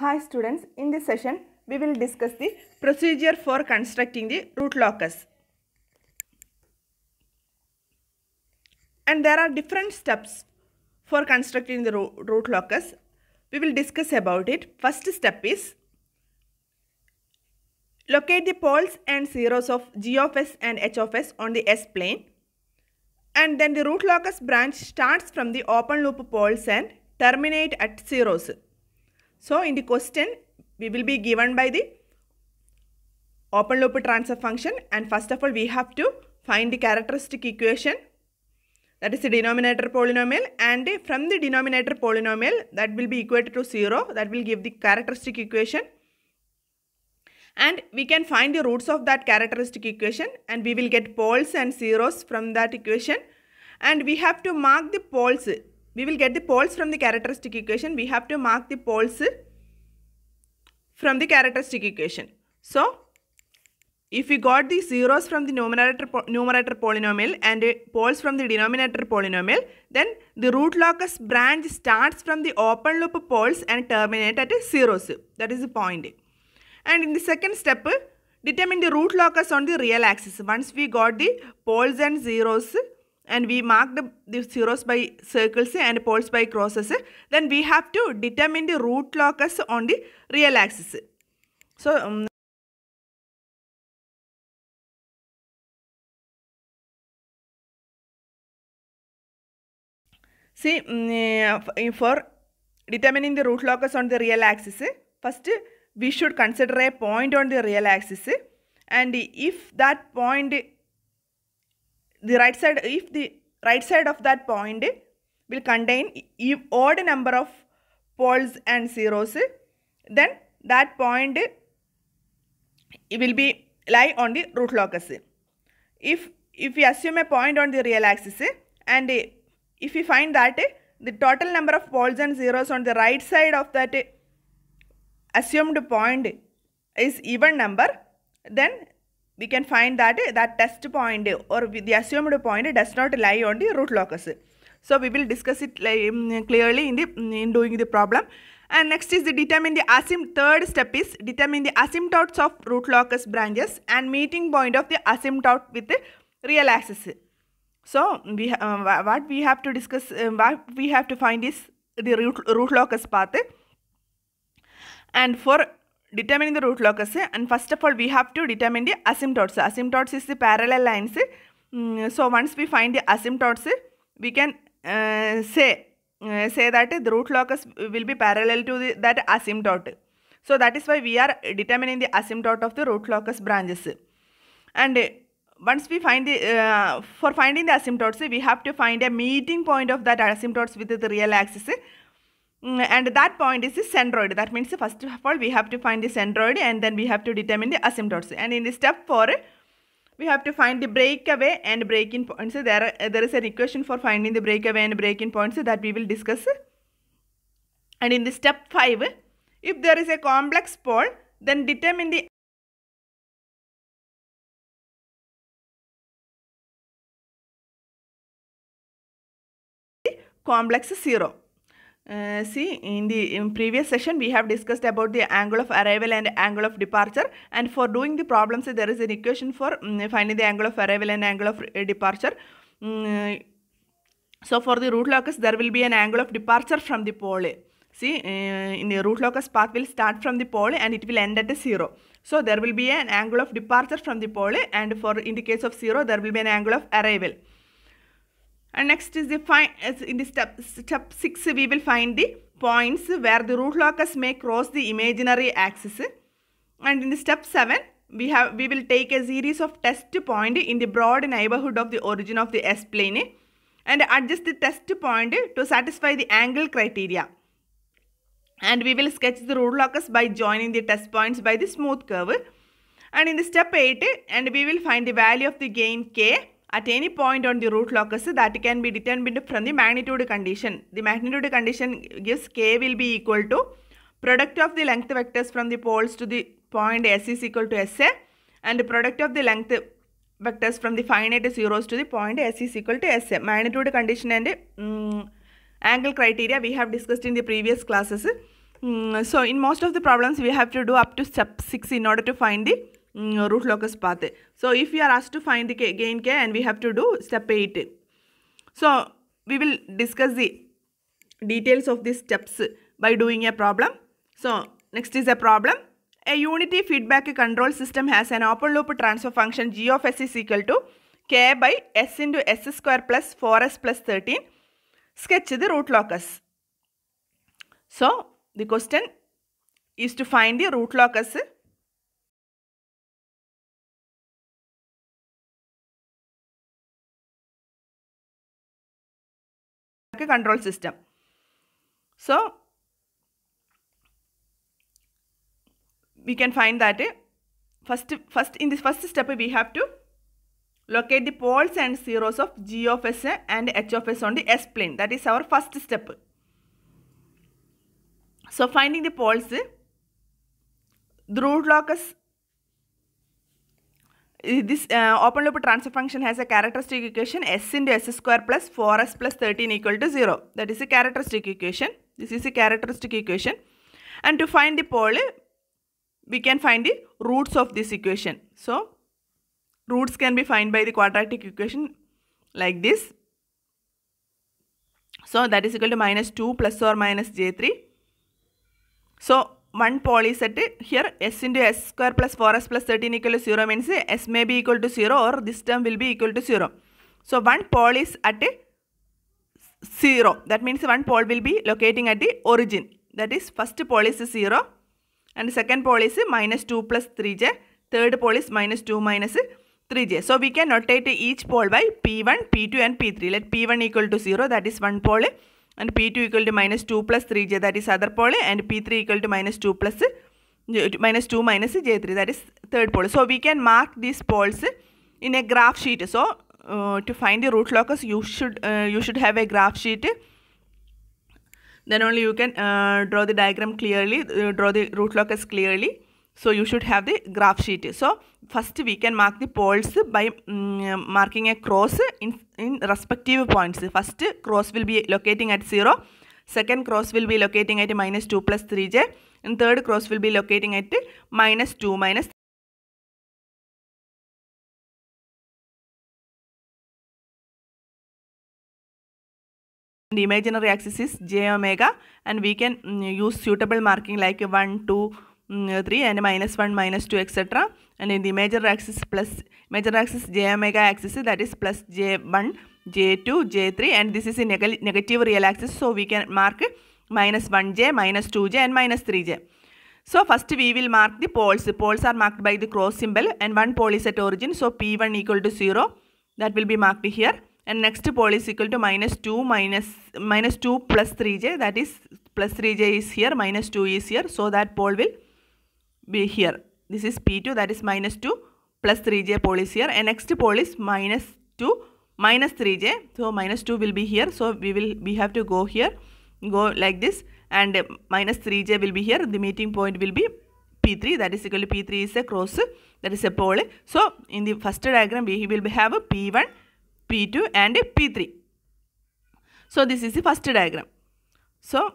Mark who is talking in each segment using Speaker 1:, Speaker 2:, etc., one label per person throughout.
Speaker 1: Hi students, in this session we will discuss the procedure for constructing the root locus. And there are different steps for constructing the root locus. We will discuss about it. First step is locate the poles and zeros of g of s and h of s on the s plane. And then the root locus branch starts from the open loop poles and terminate at zeros. So in the question we will be given by the open loop transfer function, and first of all we have to find the characteristic equation, that is the denominator polynomial, and from the denominator polynomial that will be equated to 0, that will give the characteristic equation, and we can find the roots of that characteristic equation and we will get poles and zeros from that equation, and we have to mark the poles. We will get the poles from the characteristic equation. We have to mark the poles from the characteristic equation. So if we got the zeros from the numerator polynomial and poles from the denominator polynomial, then the root locus branch starts from the open loop poles and terminate at zeros. That is the point. And in the second step, determine the root locus on the real axis. Once we got the poles and zeros and we marked the zeros by circles and poles by crosses, then we have to determine the root locus on the real axis. So see, for determining the root locus on the real axis, first we should consider a point on the real axis, and if that point, if the right side of that point will contain odd number of poles and zeros, then that point will be lie on the root locus. If we assume a point on the real axis and if we find that the total number of poles and zeros on the right side of that assumed point is even number, then we can find that that test point or the assumed point does not lie on the root locus. So we will discuss it clearly in doing the problem. And next is the determine the third step is determine the asymptotes of root locus branches and meeting point of the asymptote with the real axis. So what we have to discuss, what we have to find is the root locus path. And for determining the root locus, and first of all we have to determine the asymptotes. Asymptotes is the parallel lines. So once we find the asymptotes, we can say that the root locus will be parallel to that asymptote. So that is why we are determining the asymptote of the root locus branches. And once we find the for finding the asymptotes, we have to find a meeting point of that asymptotes with the real axis, and that point is the centroid. That means first of all we have to find the centroid and then we have to determine the asymptotes. And in the step 4 we have to find the breakaway and break-in points. There is an equation for finding the breakaway and break-in points that we will discuss. And in the step 5, if there is a complex pole, then determine the complex zero. See, in the previous session we have discussed about the angle of arrival and angle of departure, and for doing the problems there is an equation for finding the angle of arrival and angle of departure. So for the root locus there will be an angle of departure from the pole. See, in the root locus path will start from the pole and it will end at 0. So there will be an angle of departure from the pole, and for in the case of 0 there will be an angle of arrival. And next is the in the step 6 we will find the points where the root locus may cross the imaginary axis. And in the step 7 we will take a series of test point in the broad neighborhood of the origin of the S plane and adjust the test point to satisfy the angle criteria. And we will sketch the root locus by joining the test points by the smooth curve. And in the step 8 and we will find the value of the gain k at any point on the root locus that can be determined from the magnitude condition. The magnitude condition gives k will be equal to product of the length vectors from the poles to the point S is equal to SA, and the product of the length vectors from the finite zeros to the point S is equal to SA. Magnitude condition and angle criteria we have discussed in the previous classes. So in most of the problems we have to do up to step 6 in order to find the root locus path. So if we are asked to find the gain k, and we have to do step 8. So we will discuss the details of these steps by doing a problem. So next is a problem. A unity feedback control system has an open loop transfer function g of s is equal to k by s into s square plus 4s plus 13. Sketch the root locus. So the question is to find the root locus control system. So we can find that first in this first step we have to locate the poles and zeros of g of s and h of s on the s plane. That is our first step. So finding the poles, the root locus, this open loop transfer function has a characteristic equation s into s square plus 4s plus 13 equal to 0. That is a characteristic equation. This is a characteristic equation. And to find the pole, we can find the roots of this equation. So roots can be found by the quadratic equation like this. So that is equal to minus 2 plus or minus j3. So one pole is at here s into s square plus 4s plus 13 equal to 0 means s may be equal to 0 or this term will be equal to 0. So one pole is at 0. That means one pole will be locating at the origin. That is first pole is 0 and second pole is minus 2 plus 3j. Third pole is minus 2 minus 3j. So we can notate each pole by P1, P2 and P3. Let P1 equal to 0, that is one pole, and P2 equal to minus 2 plus 3j, that is other pole, and P3 equal to minus 2 minus j3, that is third pole. So we can mark these poles in a graph sheet. So to find the root locus, you should have a graph sheet. Then only you can draw the diagram clearly, draw the root locus clearly. So you should have the graph sheet. So first we can mark the poles by marking a cross in respective points. First cross will be locating at 0. Second cross will be locating at minus 2 plus 3j. And third cross will be locating at minus 2 minus. The imaginary axis is j omega, and we can use suitable marking like 1, 2, 3 and minus 1, minus 2, etc. And in the major axis j omega axis, that is plus j1, j2, j3, and this is a negative real axis. So we can mark minus 1j, minus 2j and minus 3j. So first we will mark the poles. The poles are marked by the cross symbol, and one pole is at origin. So P1 equal to 0. That will be marked here. And next pole is equal to minus 2 plus 3j. That is plus 3j is here, minus 2 is here. So that pole will be here. This is P2, that is minus 2 plus 3j pole is here. And next pole is minus 2 minus 3j. So minus 2 will be here. So we have to go here, go like this, and minus 3j will be here. The meeting point will be P3, that is equal to P3 is a cross, that is a pole. So in the first diagram we will have a P1, P2 and P3. So this is the first diagram. So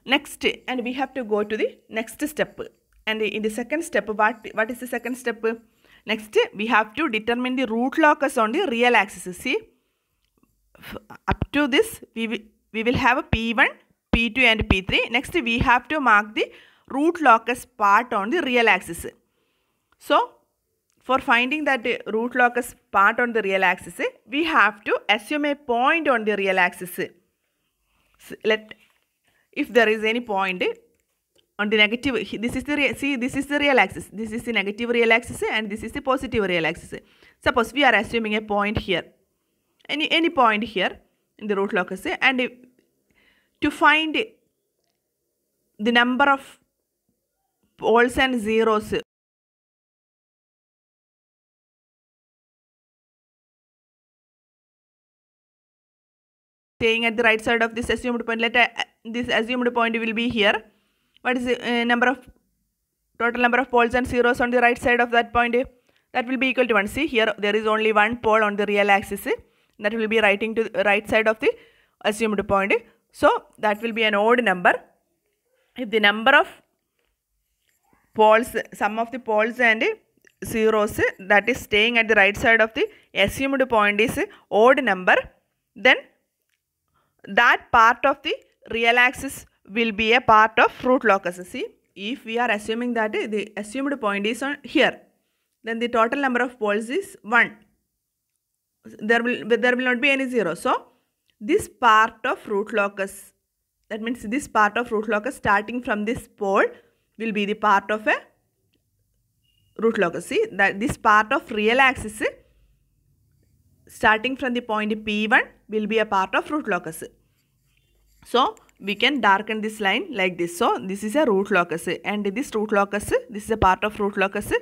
Speaker 1: next, and we have to go to the next step. And in the second step, what is the second step? Next, we have to determine the root locus on the real axis. See, up to this, we will have a P1, P2 and P3. Next, we have to mark the root locus part on the real axis. So for finding that root locus part on the real axis, we have to assume a point on the real axis. So if there is any point on the negative, this is the real axis. This is the negative real axis and this is the positive real axis. Suppose we are assuming a point here, any point here in the root locus, and to find the number of poles and zeros staying at the right side of this assumed point. Let this assumed point will be here. What is the total number of poles and zeros on the right side of that point? That will be equal to 1. See, here there is only one pole on the real axis. That will be writing to the right side of the assumed point. So that will be an odd number. if the number of poles, sum of the poles and zeros that is staying at the right side of the assumed point is odd number, then that part of the real axis will be a part of root locus. See, if we are assuming that the assumed point is on here, then the total number of poles is 1. There will not be any 0. So this part of root locus, that means this part of root locus starting from this pole will be the part of a root locus. See that this part of real axis starting from the point P1 will be a part of root locus. So we can darken this line like this. So this is a root locus, and this root locus, this is a part of root locus,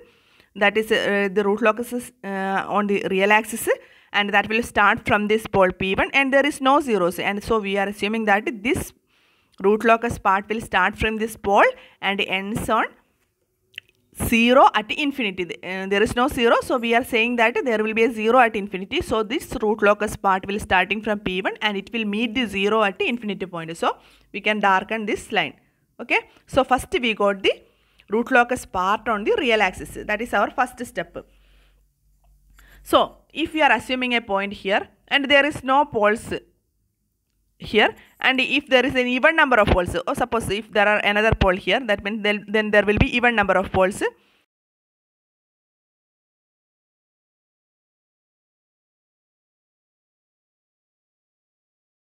Speaker 1: that is the root locus is on the real axis, and that will start from this pole P1, and there is no zeros, and so we are assuming that this root locus part will start from this pole and ends on 0 at infinity. There is no 0, so we are saying that there will be a 0 at infinity. So this root locus part will starting from P1 and it will meet the 0 at the infinity point. So we can darken this line. Okay. So first we got the root locus part on the real axis. That is our first step. So if we are assuming a point here and there is no poles here, and if there is an even number of poles, or suppose if there are another pole here, that means then there will be even number of poles.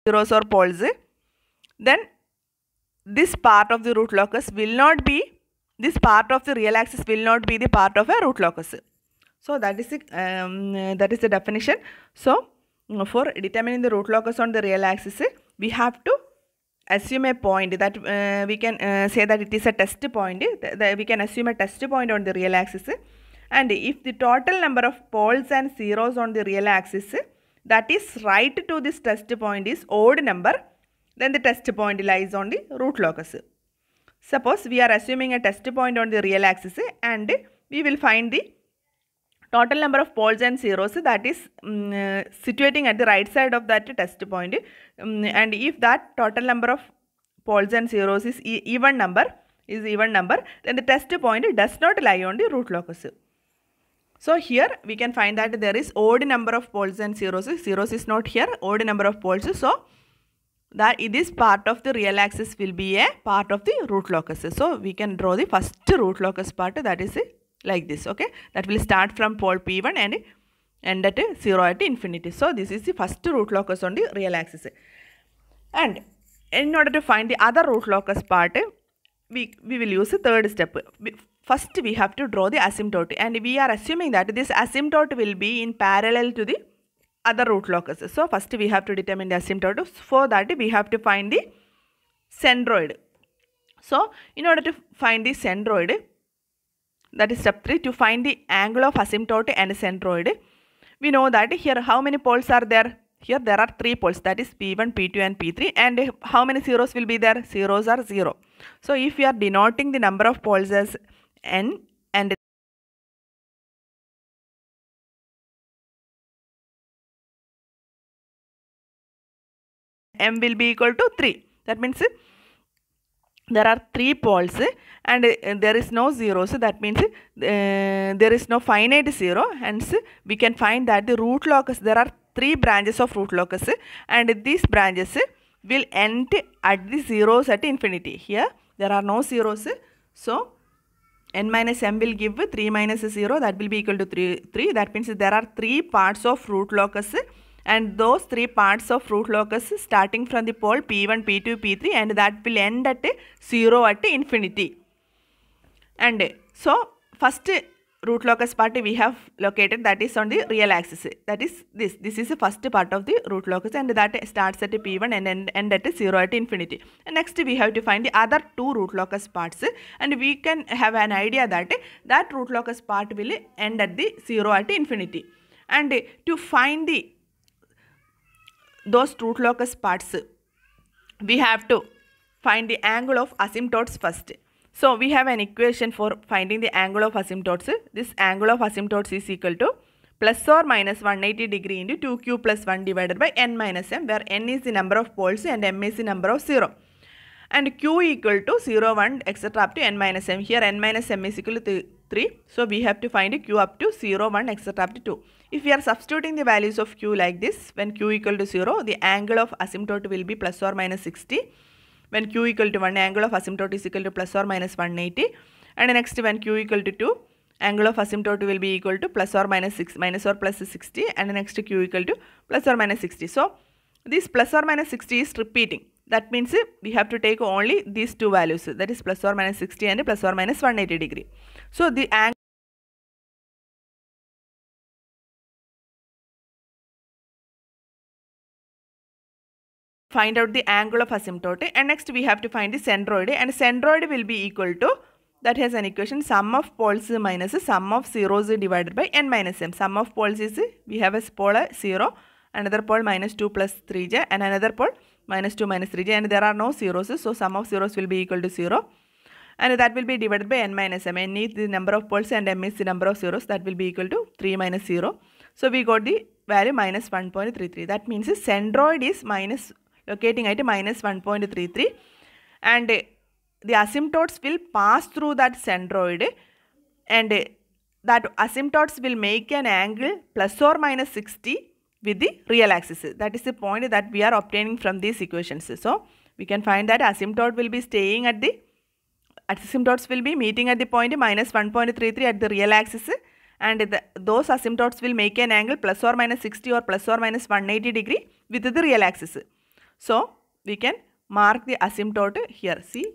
Speaker 1: Zeros or poles, then this part of the root locus will not be, this part of the real axis will not be the part of a root locus. So that is the definition. So for determining the root locus on the real axis, we have to assume a point that we can say that it is a test point. We can assume a test point on the real axis, and if the total number of poles and zeros on the real axis that is right to this test point is odd number, then the test point lies on the root locus. Suppose we are assuming a test point on the real axis and we will find the total number of poles and zeros that is situating at the right side of that test point, and if that total number of poles and zeros is even number, then the test point does not lie on the root locus. So here we can find that there is odd number of poles and zeros. Zeros is not here, odd number of poles. So that this part of the real axis will be a part of the root locus. So we can draw the first root locus part, that is like this. Okay, that will start from pole P1 and end at 0 at infinity. So this is the first root locus on the real axis. And in order to find the other root locus part, we will use the third step. First we have to draw the asymptote, and we are assuming that this asymptote will be in parallel to the other root locus. So first we have to determine the asymptote. For that we have to find the centroid. So in order to find the centroid, that is step 3, to find the angle of asymptote and centroid, we know that here how many poles are there? Here there are 3 poles, that is P1, P2 and P3, and how many zeros will be there? Zeros are 0. So if we are denoting the number of poles as n and m will be equal to 3, that means there are 3 poles and there is no zero, so that means there is no finite zero. Hence we can find that the root locus, there are 3 branches of root locus, and these branches will end at the zeros at infinity. Here there are no zeros, so n minus m will give 3 minus 0, that will be equal to 3. That means there are 3 parts of root locus, and those 3 parts of root locus starting from the pole P1, P2, P3, and that will end at 0 at infinity. And so first root locus part we have located, that is on the real axis, that is this is the first part of the root locus, and that starts at P1 and end at 0 at infinity. And next we have to find the other 2 root locus parts, and we can have an idea that that root locus part will end at the 0 at infinity. And to find those root locus parts, we have to find the angle of asymptotes first. So we have an equation for finding the angle of asymptotes. This angle of asymptotes is equal to plus or minus 180 degree into 2q plus 1 divided by n minus m, where n is the number of poles and m is the number of zero. and q equal to 0, 1, etc. up to n minus m. Here n minus m is equal to 3. So we have to find q up to 0, 1, etc. up to 2. If we are substituting the values of q like this, when q equal to 0, the angle of asymptote will be plus or minus 60. When q equal to 1, angle of asymptote is equal to plus or minus 180. And next, when q equal to 2, angle of asymptote will be equal to plus or minus 6, minus or plus 60. And next, q equal to plus or minus 60. So this plus or minus 60 is repeating. That means we have to take only these two values, that is plus or minus 60 and plus or minus 180 degree. So the angle, find out the angle of asymptote, and next we have to find the centroid, and centroid will be equal to, that has an equation, sum of poles minus sum of zeros divided by n minus m. Sum of poles is, we have a pole 0, another pole minus 2 plus 3j, and another pole minus 2 minus 3j, and there are no zeros, so sum of zeros will be equal to 0, and that will be divided by n minus m. N is the number of poles and m is the number of zeros, that will be equal to 3 minus 0. So we got the value minus 1.33. That means centroid is locating at minus 1.33, and the asymptotes will pass through that centroid, and that asymptotes will make an angle plus or minus 60 with the real axis. That is the point that we are obtaining from these equations. So we can find that asymptotes will be meeting at the point minus 1.33 at the real axis, and those asymptotes will make an angle plus or minus 60 or plus or minus 180 degree with the real axis. So we can mark the asymptote here. See,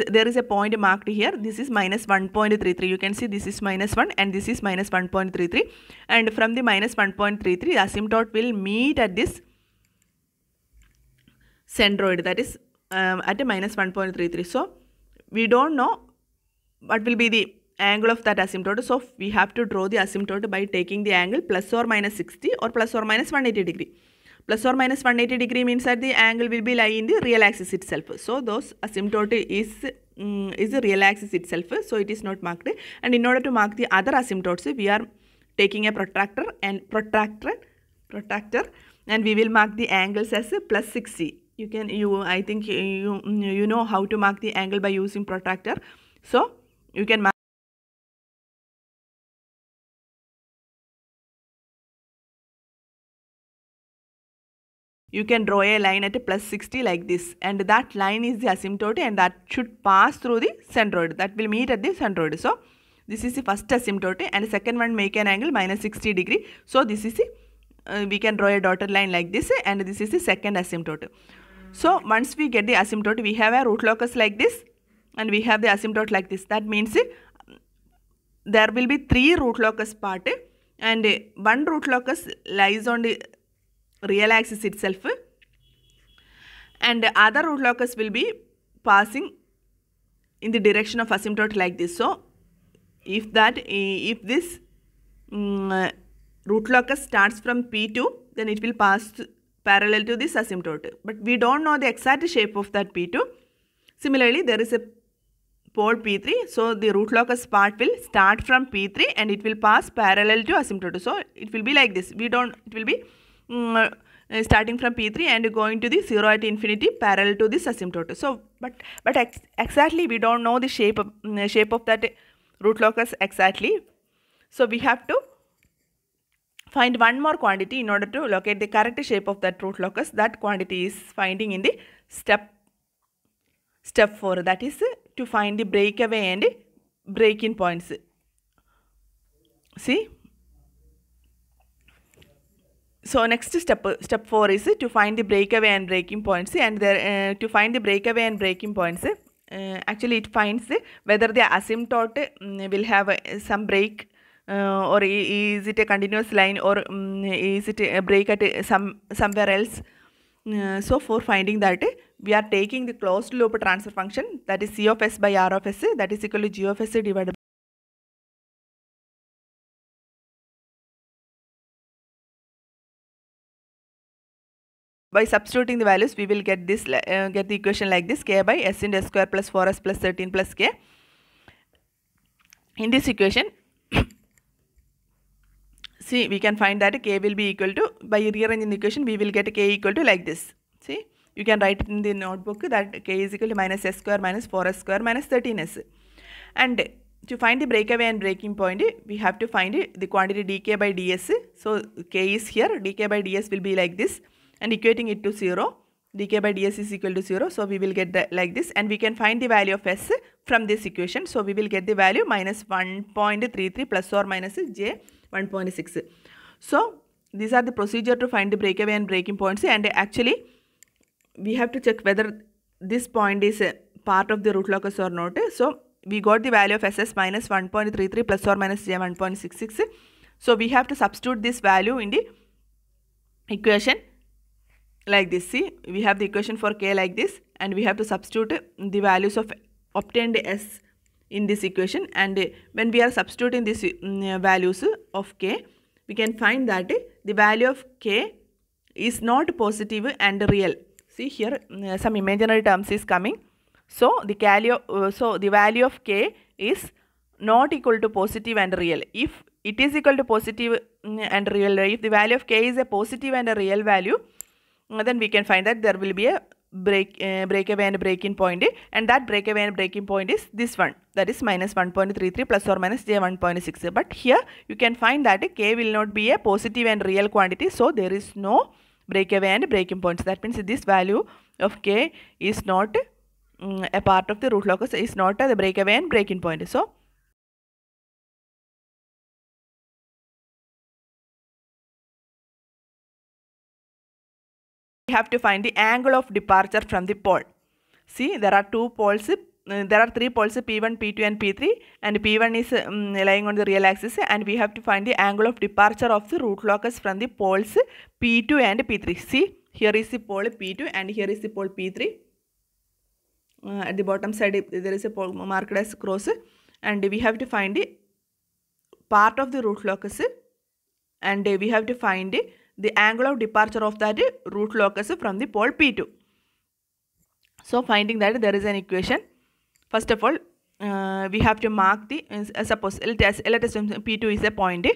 Speaker 1: there is a point marked here. This is minus 1.33. You can see this is minus 1 and this is minus 1.33, and from the minus 1.33 the asymptote will meet at this centroid, that is at a minus 1.33. So we don't know what will be the angle of that asymptote. So we have to draw the asymptote by taking the angle plus or minus 60 or plus or minus 180 degree. Plus or minus 180 degree means that the angle will be lying in the real axis itself. So those asymptote is the real axis itself. So it is not marked. And in order to mark the other asymptotes, we are taking a protractor, and we will mark the angles as plus 60. I think you know how to mark the angle by using protractor. So you can mark. You can draw a line at a plus 60 like this, and that line is the asymptote, and that should pass through the centroid, that will meet at the centroid. So this is the first asymptote, and the second one make an angle minus 60 degree. So this is the we can draw a dotted line like this, and this is the second asymptote. So once we get the asymptote, we have a root locus like this, and we have the asymptote like this. That means there will be 3 root locus part, and one root locus lies on the real axis itself, and the other root locus will be passing in the direction of asymptote like this. So if this root locus starts from P2, then it will pass parallel to this asymptote, but we don't know the exact shape of that P2. Similarly, there is a pole P3, so the root locus part will start from P3 and it will pass parallel to asymptote. So it will be like this. It will be starting from P3 and going to the 0 at infinity parallel to this asymptote. So but exactly we don't know the shape of that root locus exactly. So we have to find one more quantity in order to locate the correct shape of that root locus. That quantity is finding in the step 4, that is to find the breakaway and break-in points. See, so next step 4 is to find the breakaway and breaking points, and to find the breakaway and breaking points, actually it finds whether the asymptote will have some break, or is it a continuous line, or is it a break at somewhere else. So for finding that, we are taking the closed loop transfer function, that is C of s by R of s, that is equal to G of s divided by substituting the values. We will get this get the equation like this: k by s into s square plus 4s plus 13 plus k. In this equation, see, we can find that k will be equal to, by rearranging the equation, we will get k equal to like this. See, you can write it in the notebook that k is equal to minus s square minus 4s square minus 13s. And to find the breakaway and breaking point, we have to find the quantity dk by ds. So k is here, dk by ds will be like this, and equating it to 0, dk by ds is equal to 0. So we will get that like this, and we can find the value of s from this equation. So we will get the value minus 1.33 plus or minus j 1.6. So these are the procedure to find the breakaway and breaking points, and actually we have to check whether this point is a part of the root locus or not. So we got the value of ss minus 1.33 plus or minus j 1.66. So we have to substitute this value in the equation like this. See, we have the equation for k like this, and we have to substitute the values of obtained s in this equation. And when we are substituting these values of k, we can find that the value of k is not positive and real. See here, some imaginary terms is coming. So the value of k is not equal to positive and real. If it is equal to positive and real, if the value of k is a positive and a real value, then we can find that there will be a breakaway and breaking point, and that breakaway and breaking point is this one, that is minus 1.33 plus or minus j 1.6. But here you can find that k will not be a positive and real quantity, so there is no breakaway and breaking points. That means this value of k is not a part of the root locus, is not the breakaway and breaking point. So we have to find the angle of departure from the pole. See, there are two poles, there are three poles, P1, P2 and P3, and P1 is lying on the real axis, and we have to find the angle of departure of the root locus from the poles P2 and P3. See, here is the pole P2 and here is the pole P3. At the bottom side there is a pole marked as cross, and we have to find the part of the root locus, and we have to find the angle of departure of that root locus from the pole P2. So finding that, there is an equation. First of all, we have to mark the, suppose let us assume P2 is a point,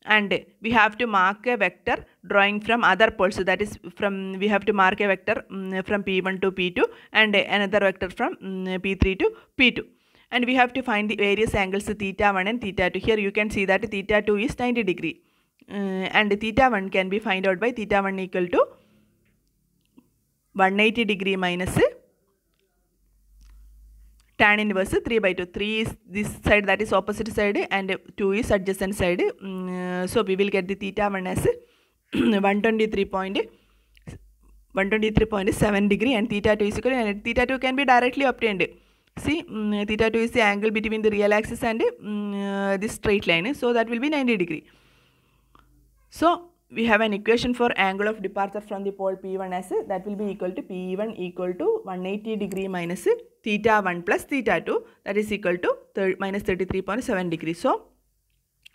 Speaker 1: and we have to mark a vector drawing from other poles. So that is from, we have to mark a vector from P1 to P2 and another vector from P3 to P2. And we have to find the various angles theta 1 and theta 2. Here you can see that theta 2 is 90 degree. And theta 1 can be found out by theta 1 equal to 180 degree minus tan inverse 3 by 2. 3 is this side, that is opposite side, and 2 is adjacent side. So we will get the theta 1 as 123.7 degree, and theta 2 is equal, and theta 2 can be directly obtained. See, theta 2 is the angle between the real axis and this straight line, so that will be 90 degree. So we have an equation for angle of departure from the pole P1 as that will be equal to P1 equal to 180 degree minus theta 1 plus theta 2, that is equal to minus 33.7 degree. So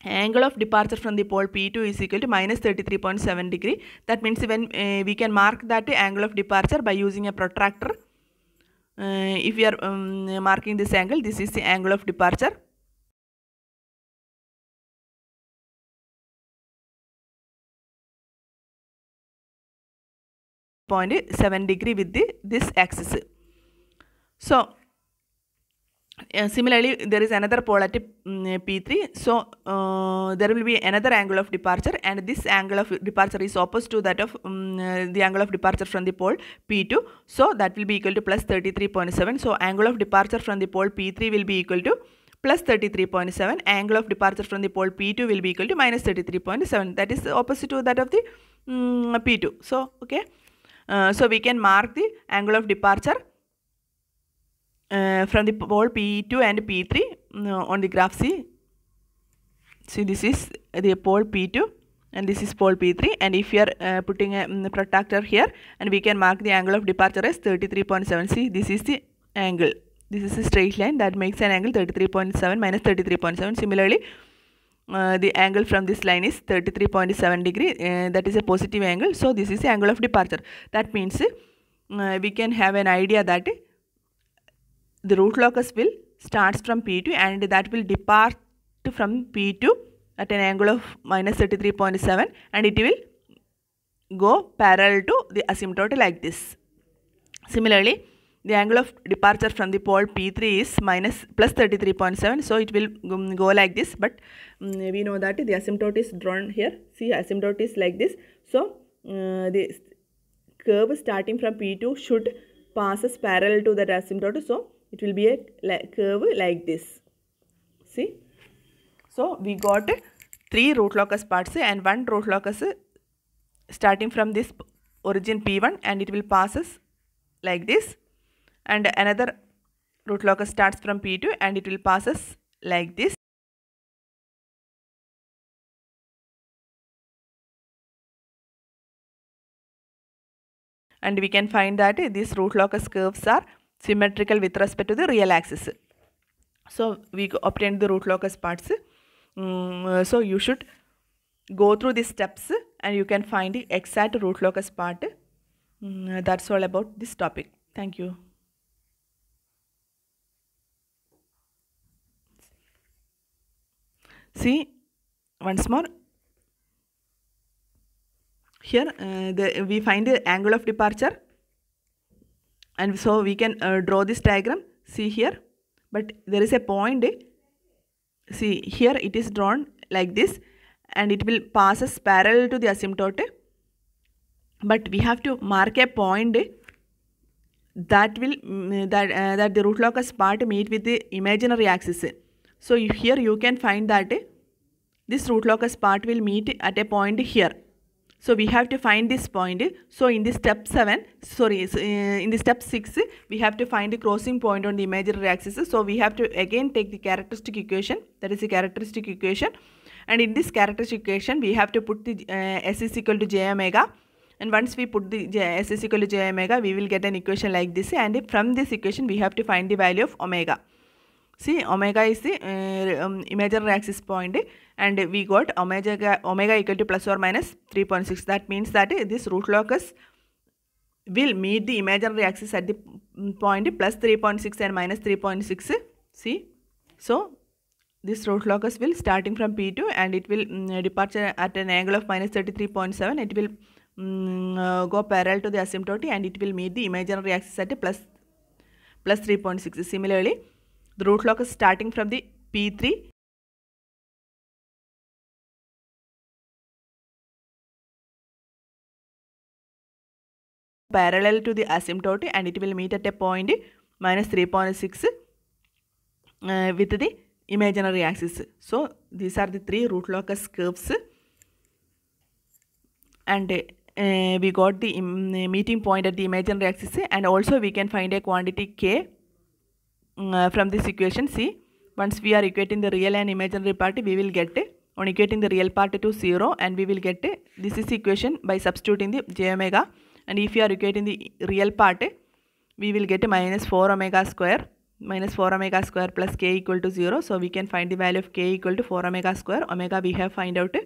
Speaker 1: angle of departure from the pole P2 is equal to minus 33.7 degree. That means when we can mark that angle of departure by using a protractor. If we are marking this angle, this is the angle of departure. .7 degree with this axis. So similarly, there is another pole at P3. So there will be another angle of departure, and this angle of departure is opposite to that of the angle of departure from the pole P2. So that will be equal to plus 33.7. So angle of departure from the pole P3 will be equal to plus 33.7. Angle of departure from the pole P2 will be equal to minus 33.7. That is opposite to that of the P2. So okay. So we can mark the angle of departure from the pole P2 and P3 on the graph. See, this is the pole P2 and this is pole P3, and if you are putting a protractor here, and we can mark the angle of departure as 33.7. See, this is the angle. This is a straight line that makes an angle 33.7 minus 33.7. Similarly, the angle from this line is 33.7 degree, that is a positive angle. So this is the angle of departure. That means we can have an idea that the root locus will starts from P2 and that will depart from P2 at an angle of minus 33.7, and it will go parallel to the asymptote like this. Similarly, the angle of departure from the pole P3 is plus 33.7. So it will go like this, but we know that the asymptote is drawn here. See, asymptote is like this. So the curve starting from P2 should passes parallel to that asymptote. So it will be a curve like this. See. So we got 3 root locus parts and 1 root locus starting from this origin P1, and it will passes like this, and another root locus starts from P2 and it will passes like this. And we can find that these root locus curves are symmetrical with respect to the real axis. So we obtained the root locus parts. So you should go through these steps and you can find the exact root locus part. That's all about this topic. Thank you. See, once more, here we find the angle of departure, and so we can draw this diagram. See here, but there is a point. See here, it is drawn like this, and it will passes parallel to the asymptote, but we have to mark a point that will that the root locus part meet with the imaginary axis. So here you can find that this root locus part will meet at a point here. So we have to find this point. So in the step 7, in the step 6, we have to find the crossing point on the imaginary axis. So we have to again take the characteristic equation, that is the characteristic equation, and in this characteristic equation we have to put the S is equal to j omega, and once we put the S is equal to j omega, we will get an equation like this, and from this equation we have to find the value of omega. See, omega is the imaginary axis point, and we got omega equal to plus or minus 3.6. That means that this root locus will meet the imaginary axis at the point plus 3.6 and minus 3.6. See, so this root locus will starting from P2 and it will departure at an angle of minus 33.7. It will go parallel to the asymptote and it will meet the imaginary axis at a plus 3.6. Similarly, the root locus starting from the P3 parallel to the asymptote and it will meet at a point minus 3.6 with the imaginary axis. So these are the 3 root locus curves, and we got the meeting point at the imaginary axis, and also we can find a quantity k from this equation. See, once we are equating the real and imaginary part, we will get on equating the real part to 0, and we will get this is the equation by substituting the j omega, and if you are equating the real part, we will get minus 4 omega square plus k equal to 0. So we can find the value of k equal to 4 omega square. Omega we have find out,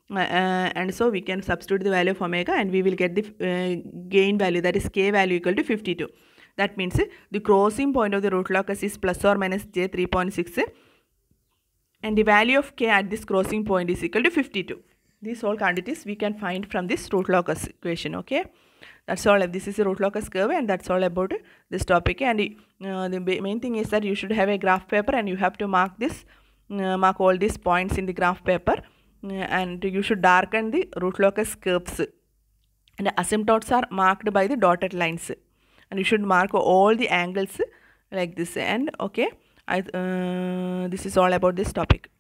Speaker 1: and so we can substitute the value of omega and we will get the gain value, that is k value equal to 52. That means the crossing point of the root locus is plus or minus j 3.6 and the value of k at this crossing point is equal to 52. These all quantities we can find from this root locus equation. Okay, that's all. This is a root locus curve and that's all about this topic. And the main thing is that you should have a graph paper and you have to mark this, mark all these points in the graph paper, and you should darken the root locus curves, and the asymptotes are marked by the dotted lines, and you should mark all the angles like this. And okay, this is all about this topic.